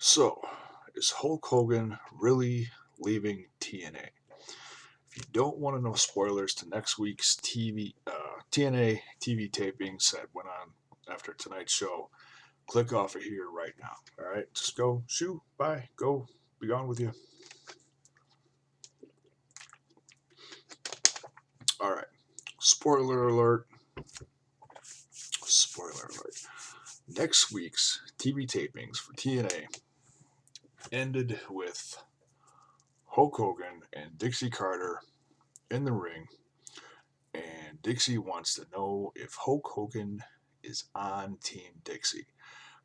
So, is Hulk Hogan really leaving TNA? If you don't want to know spoilers to next week's TNA TV tapings that went on after tonight's show, click off of here right now. All right, just go, shoo, bye, go, be gone with you. All right, spoiler alert. Spoiler alert. Next week's TV tapings for TNA ended with Hulk Hogan and Dixie Carter in the ring, and Dixie wants to know if Hulk Hogan is on Team Dixie.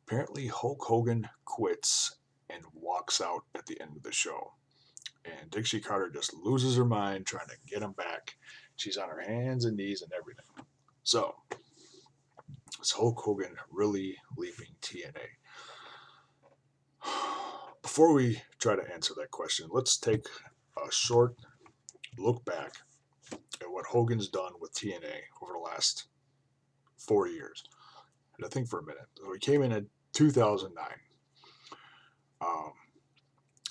Apparently, Hulk Hogan quits and walks out at the end of the show. And Dixie Carter just loses her mind trying to get him back. She's on her hands and knees and everything. So, is Hulk Hogan really leaving TNA? Before we try to answer that question, let's take a short look back at what Hogan's done with TNA over the last 4 years. And I think for a minute. So he came in 2009, um,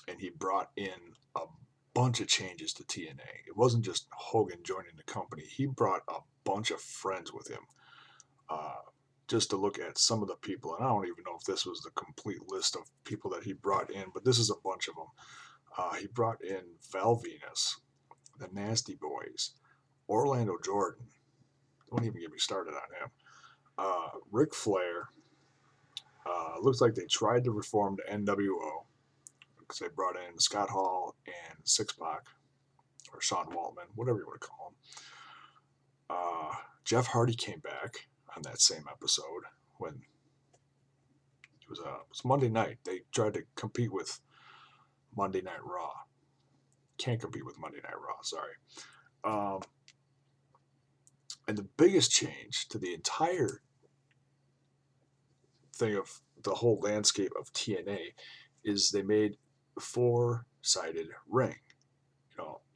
and he brought in a bunch of changes to TNA. It wasn't just Hogan joining the company. He brought a bunch of friends with him. Uh, just to look at some of the people, and I don't even know if this was the complete list of people that he brought in, but this is a bunch of them. He brought in Val Venus, the Nasty Boys, Orlando Jordan. Don't even get me started on him. Ric Flair. Looks like they tried to reform the NWO because they brought in Scott Hall and Six Pac, or Sean Waltman, whatever you want to call him. Jeff Hardy came back on that same episode when it was Monday night. They tried to compete with Monday Night Raw. Can't compete with Monday Night Raw, sorry. Um, and the biggest change to the entire thing of the whole landscape of TNA is they made a four-sided ring.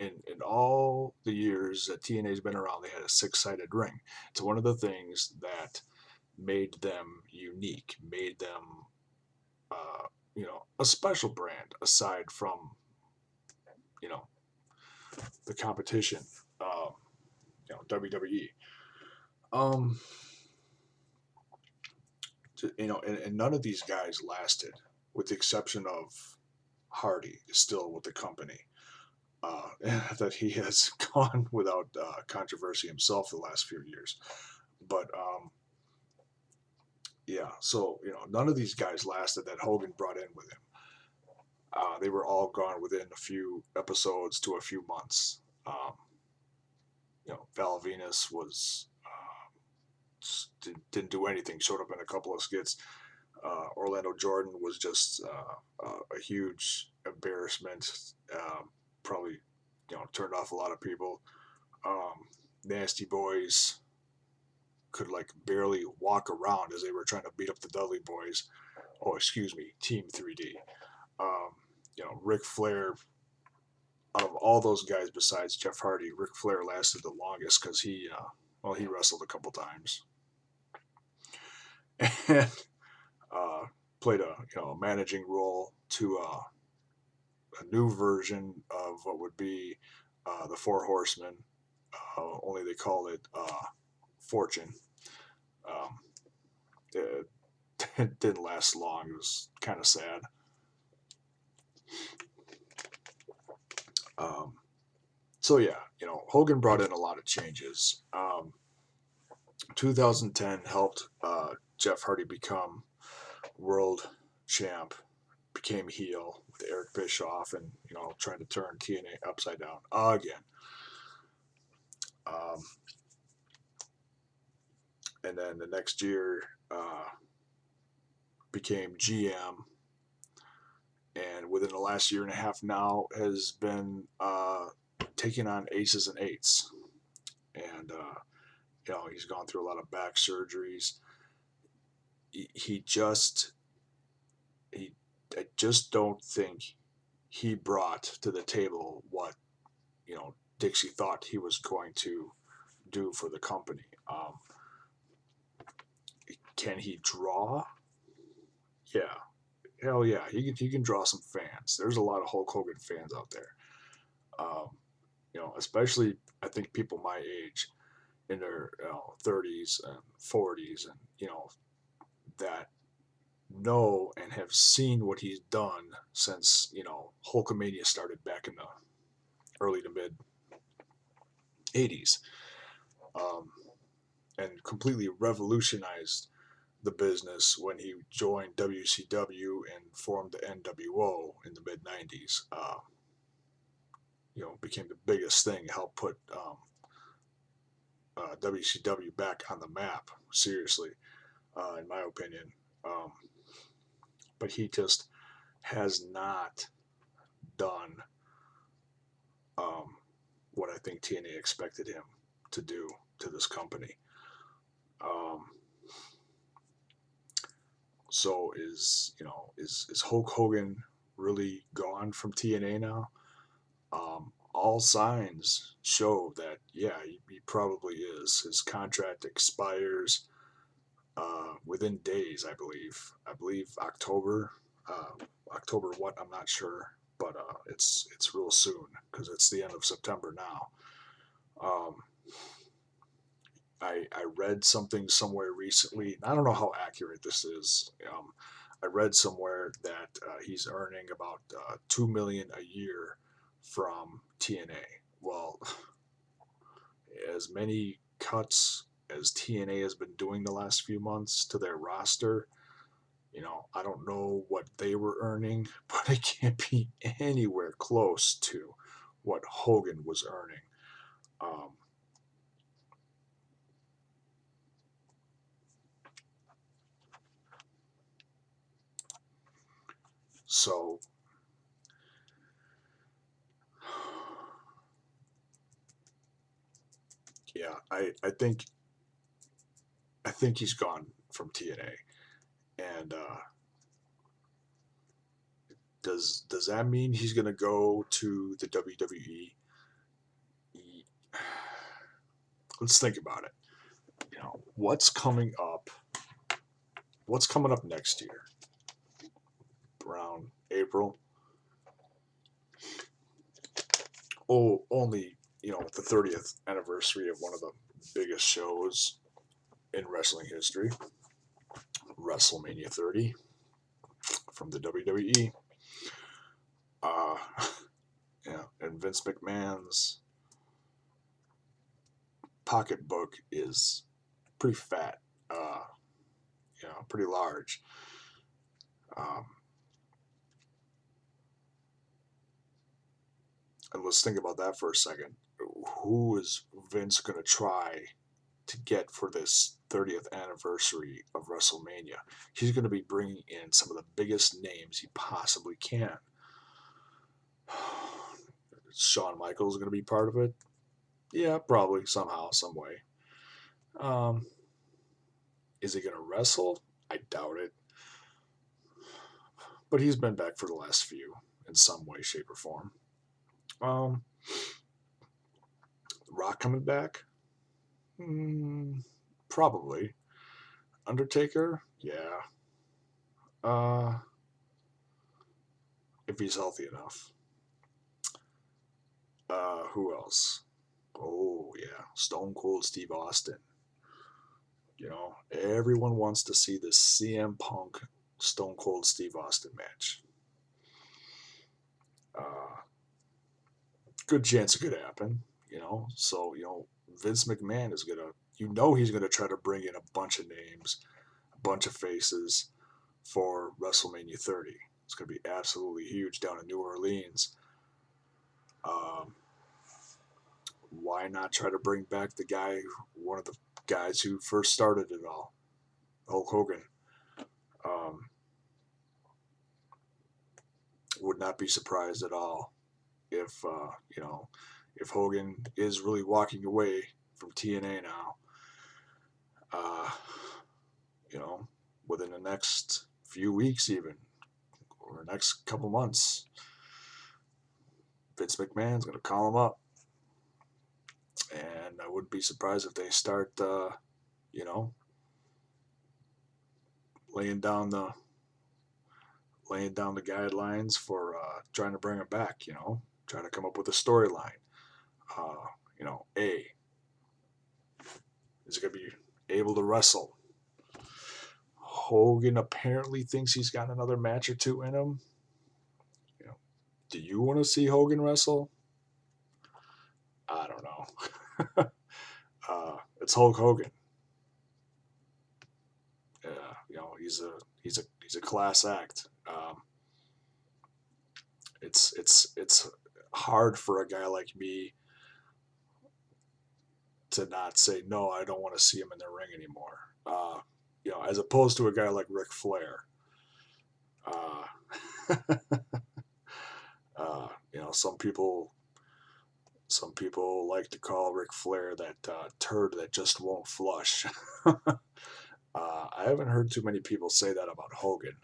In all the years that TNA's been around, they had a six-sided ring. It's one of the things that made them unique, made them, a special brand aside from, you know, the competition, WWE. Um, and none of these guys lasted, with the exception of Hardy, is still with the company. That he has gone without controversy himself the last few years. But yeah, so none of these guys lasted that Hogan brought in with him. They were all gone within a few episodes to a few months. Val Venus was didn't do anything. Showed up in a couple of skits. Orlando Jordan was just a huge embarrassment. Probably turned off a lot of people. Nasty Boys could like barely walk around as they were trying to beat up the Dudley Boys. Oh, excuse me, Team 3D. Ric Flair, out of all those guys besides Jeff Hardy, Ric Flair lasted the longest because he wrestled a couple times and played a managing role to a new version of what would be the Four Horsemen. Only they called it Fortune. Um, it didn't last long. It was kind of sad. Um, so yeah, Hogan brought in a lot of changes. 2010 helped Jeff Hardy become world champ, became heel with Eric Bischoff, and trying to turn TNA upside down again. Um, and then the next year became GM, and within the last year and a half now has been taking on aces and eights, and he's gone through a lot of back surgeries. He just I just don't think he brought to the table what Dixie thought he was going to do for the company. Can he draw? Yeah, hell yeah, he can draw some fans. There's a lot of Hulk Hogan fans out there. Um, especially I think people my age in their 30s and 40s, and that know and have seen what he's done since Hulkamania started back in the early to mid 80s, um, and completely revolutionized the business when he joined WCW and formed the NWO in the mid 90s. Became the biggest thing, helped put WCW back on the map, seriously, in my opinion. Um, but he just has not done um, what I think TNA expected him to do to this company. Um, so is Hulk Hogan really gone from TNA now? All signs show that yeah, he probably is. His contract expires within days, I believe. I believe October. October what? I'm not sure, but it's real soon because it's the end of September now. Um, I read something somewhere recently. I don't know how accurate this is. I read somewhere that he's earning about 2 million a year from TNA. Well, as many cuts as TNA has been doing the last few months to their roster, I don't know what they were earning, but it can't be anywhere close to what Hogan was earning. Um, so yeah, I think he's gone from TNA, and does that mean he's gonna go to the WWE? Let's think about it. What's coming up? What's coming up next year? Around April. Oh, only the 30th anniversary of one of the biggest shows in wrestling history, WrestleMania 30 from the WWE. Uh, yeah, and Vince McMahon's pocketbook is pretty fat, pretty large. Um, and let's think about that for a second. Who is Vince going to try to get for this 30th anniversary of WrestleMania? He's going to be bringing in some of the biggest names he possibly can. Shawn Michaels is going to be part of it. Yeah, probably somehow, some way. Um, is he going to wrestle? I doubt it. But he's been back for the last few in some way, shape, or form. Um, Rock coming back? Probably. Undertaker? Yeah. Uh, if he's healthy enough. Who else? Oh yeah, Stone Cold Steve Austin. Everyone wants to see the CM Punk Stone Cold Steve Austin match. Uh, Good chance it could happen. So Vince McMahon is gonna. He's gonna try to bring in a bunch of names, a bunch of faces for WrestleMania 30. It's gonna be absolutely huge down in New Orleans. Um, why not try to bring back one of the guys who first started it all, Hulk Hogan? Um, would not be surprised at all if if Hogan is really walking away from TNA now. Uh, you know, Within the next few weeks, even or next couple months, Vince McMahon's going to call him up, and I wouldn't be surprised if they start, you know, laying down the laying down the guidelines for trying to bring him back. Trying to come up with a storyline. A, is he going to be able to wrestle? Hogan apparently thinks he's got another match or two in him. Do you want to see Hogan wrestle? I don't know. It's Hulk Hogan. He's a class act. It's hard for a guy like me to not say no. I don't want to see him in the ring anymore. As opposed to a guy like Ric Flair. Some people like to call Ric Flair that turd that just won't flush. I haven't heard too many people say that about Hogan.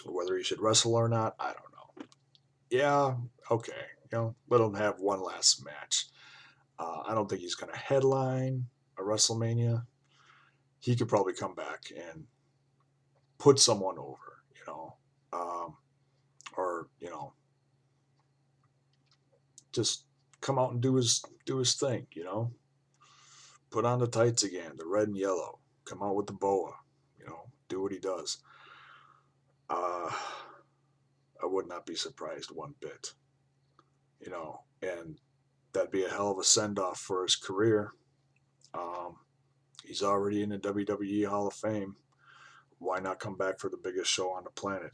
Whether he should wrestle or not, I don't know. Yeah, okay. Let him have one last match. I don't think he's going to headline a WrestleMania. He could probably come back and put someone over, or just come out and do his thing, Put on the tights again, the red and yellow. Come out with the boa, do what he does. I would not be surprised one bit, and that'd be a hell of a send off for his career. He's already in the WWE Hall of Fame. Why not come back for the biggest show on the planet?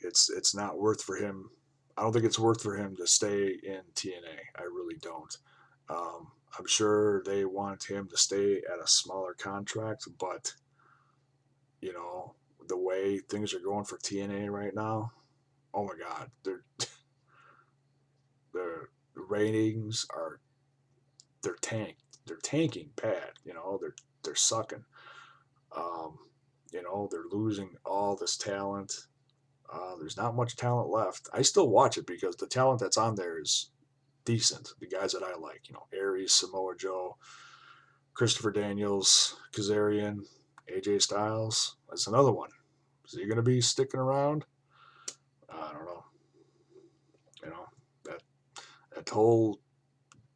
It's not worth for him. I don't think it's worth for him to stay in TNA. I really don't. I'm sure they want him to stay at a smaller contract, but the way things are going for TNA right now, oh my God, the ratings they're tanked. They're tanking bad. They're sucking. They're losing all this talent. There's not much talent left. I still watch it because the talent that's on there is decent. The guys that I like, Aries, Samoa Joe, Christopher Daniels, Kazarian, AJ Styles. That's another one. Is he going to be sticking around? I don't know. That whole,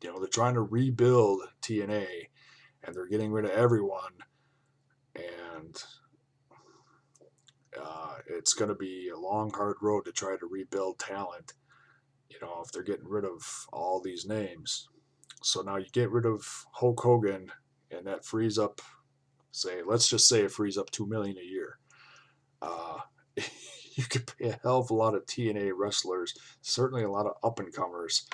they're trying to rebuild TNA, and they're getting rid of everyone, and it's going to be a long, hard road to try to rebuild talent, if they're getting rid of all these names. So now you get rid of Hulk Hogan, and that frees up, let's just say it frees up $2 million a year. You could pay a hell of a lot of TNA wrestlers, certainly a lot of up-and-comers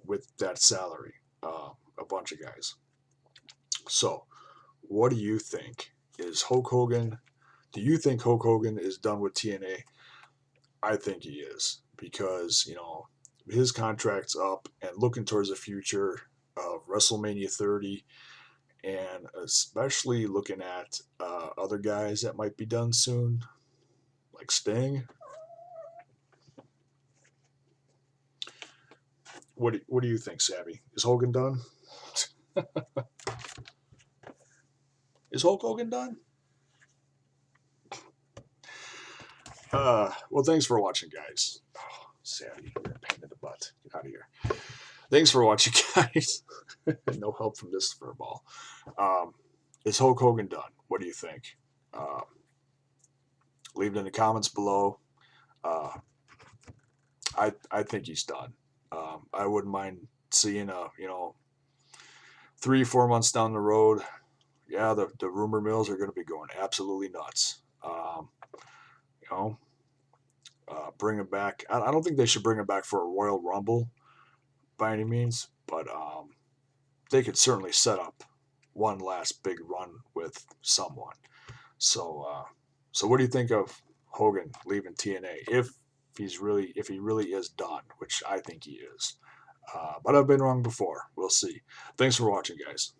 with that salary, a bunch of guys. So what do you think? Do you think Hulk Hogan is done with TNA? I think he is, because, his contract's up and looking towards the future of WrestleMania 30, and especially looking at other guys that might be done soon, like Sting. What do you think, Savvy? Is Hogan done? Is Hulk Hogan done? Well, thanks for watching, guys. Oh, Savvy, you're a pain in the butt. Get out of here. Thanks for watching, guys. No help from this for a ball. Is Hulk Hogan done? What do you think? Leave it in the comments below. I think he's done. I wouldn't mind seeing 3-4 months down the road. Yeah, the rumor mills are going to be going absolutely nuts. Bring him back. I don't think they should bring him back for a Royal Rumble by any means, but they could certainly set up one last big run with someone. So what do you think of Hogan leaving TNA if he really is done, which I think he is? But I've been wrong before. We'll see. Thanks for watching, guys.